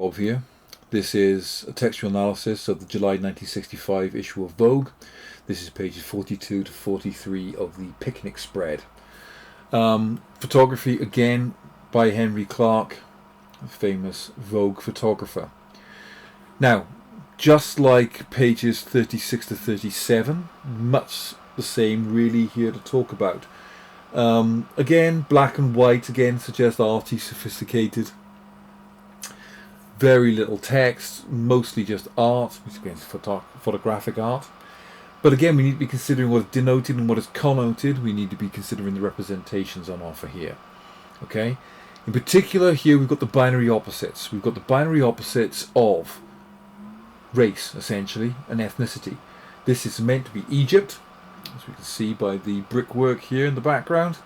Of here. This is a textual analysis of the July 1965 issue of Vogue. This is pages 42 to 43 of the picnic spread. Photography again by Henry Karnac, a famous Vogue photographer. Now, just like pages 36 to 37, much the same really here to talk about. Again, black and white again suggests arty, sophisticated. Very little text, mostly just art, which again is photographic art. But again, we need to be considering what is denoted and what is connoted. We need to be considering the representations on offer here. Okay? In particular, here we've got the binary opposites. We've got the binary opposites of race, essentially, and ethnicity. This is meant to be Egypt, as we can see by the brickwork here in the background.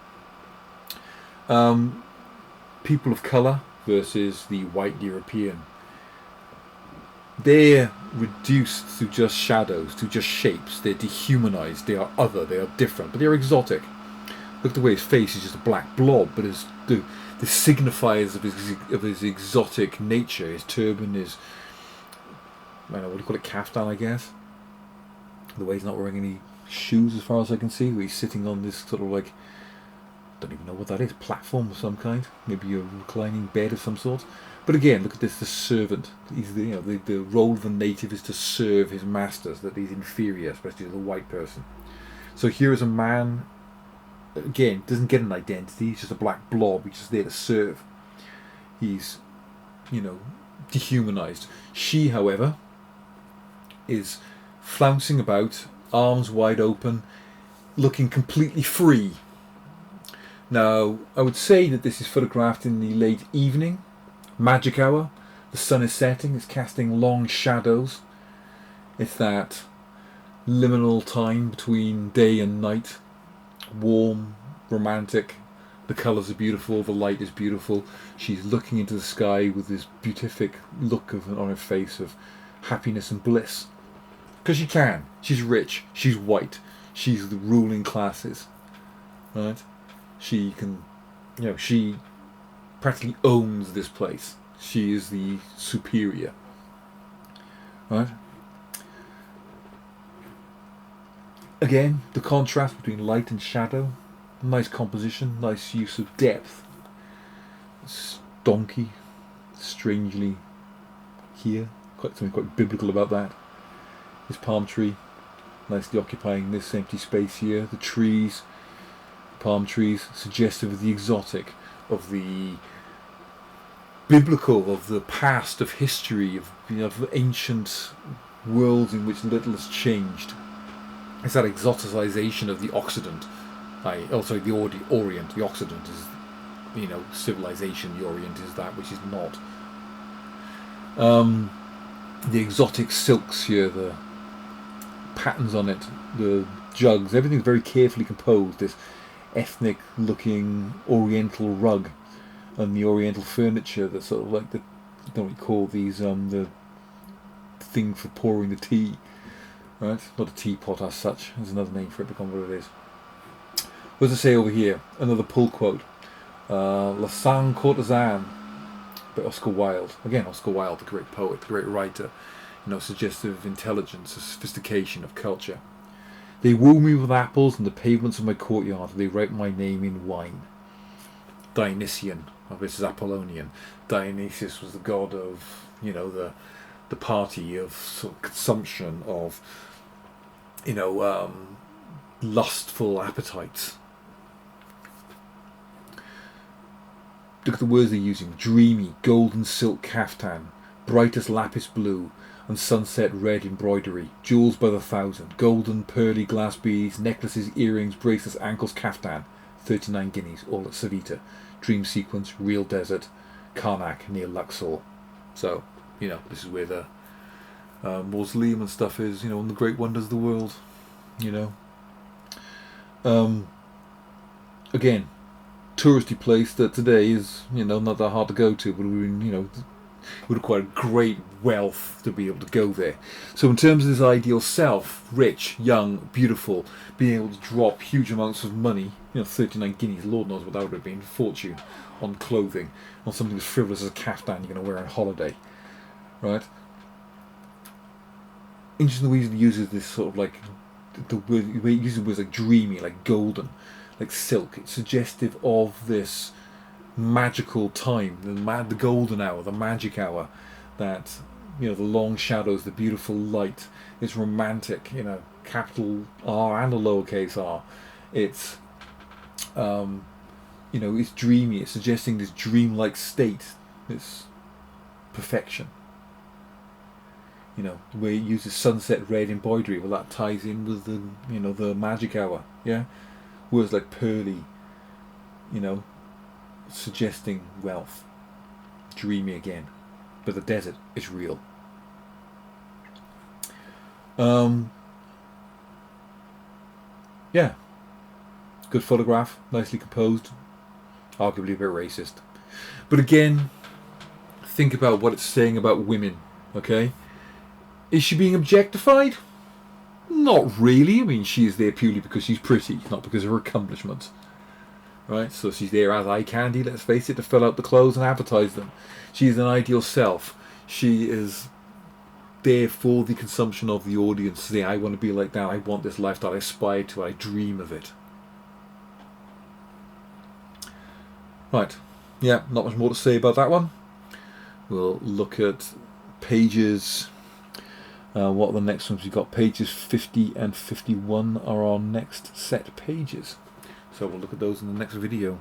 People of colour versus the white European. They're reduced to just shadows, to just shapes. They're dehumanized. They are other. They are different, but they're exotic. Look at the way his face is just a black blob, but the signifiers of his exotic nature. His turban, his, I don't know, what do you call it, kaftan, I guess. The way he's not wearing any shoes, as far as I can see. Where he's sitting on this sort of like, don't even know what that is, platform of some kind, maybe a reclining bed of some sort. But again, look at this, the servant. He's the role of the native is to serve his masters, that he's inferior, especially to the white person. So here is a man, again, doesn't get an identity, he's just a black blob, he's just there to serve. He's, dehumanized. She, however, is flouncing about, arms wide open, looking completely free. Now, I would say that this is photographed in the late evening, magic hour. The sun is setting, it's casting long shadows. It's that liminal time between day and night. Warm, romantic, the colours are beautiful, the light is beautiful. She's looking into the sky with this beatific look on her face of happiness and bliss. Because she can. She's rich, she's white, she's the ruling classes. Right? She can, she practically owns this place. She is the superior. Right? Again, the contrast between light and shadow. Nice composition, nice use of depth. It's donkey, strangely here. Something quite biblical about that. This palm tree, nicely occupying this empty space here. The trees, palm trees, suggestive of the exotic, of the biblical, of the past, of history, of ancient worlds in which little has changed. It's that exoticization of the Occident. The Orient. The Occident is, civilization. The Orient is that which is not. The exotic silks here, the patterns on it, the jugs, everything's very carefully composed. This ethnic looking oriental rug and the oriental furniture that's sort of like what you call these, the thing for pouring the tea, right? Not a teapot as such, there's another name for it, become what it is. What does it say over here? Another pull quote. La Sang Courtisane by Oscar Wilde. Again, Oscar Wilde, the great poet, the great writer, suggestive of intelligence, of sophistication, of culture. They woo me with apples and the pavements of my courtyard. They write my name in wine. Dionysian. This is Apollonian. Dionysius was the god of, the party of sort of consumption, of, lustful appetites. Look at the words they're using. Dreamy, golden silk caftan, brightest lapis blue, and sunset red embroidery, jewels by the thousand, golden, pearly glass beads, necklaces, earrings, bracelets, ankles, caftan, 39 guineas, all at Civita. Dream sequence, real desert, Karnac, near Luxor. So, this is where the mausoleum and stuff is, one of the great wonders of the world, Again, touristy place that today is, not that hard to go to, but would require great wealth to be able to go there. So in terms of this ideal self, rich, young, beautiful, being able to drop huge amounts of money, 39 guineas, Lord knows what that would have been, fortune, on clothing, on something as frivolous as a caftan you're going to wear on holiday. right? Interesting the way he uses this sort of like the way he uses words like dreamy, like golden, like silk. It's suggestive of this magical time, the golden hour, the magic hour, that, you know, the long shadows, the beautiful light. It's romantic, you know, capital R and a lowercase r. It's you know, it's dreamy. It's suggesting this dreamlike state, this perfection. You know, the way it uses sunset red embroidery, well, that ties in with the, you know, the magic hour. Yeah, words like pearly, you know, suggesting wealth. Dreamy again, but the desert is real. Yeah, good photograph, nicely composed, arguably a bit racist. But again, think about what it's saying about women, okay? Is she being objectified? Not really. I mean, she is there purely because she's pretty, not because of her accomplishments. Right? So she's there as eye candy, let's face it, to fill out the clothes and advertise them. She is an ideal self. She is there for the consumption of the audience. Say, I want to be like that, I want this lifestyle, I aspire to it, I dream of it. Right. Yeah, not much more to say about that one. We'll look at pages. What are the next ones? We've got pages 50 and 51 are our next set pages. So we'll look at those in the next video.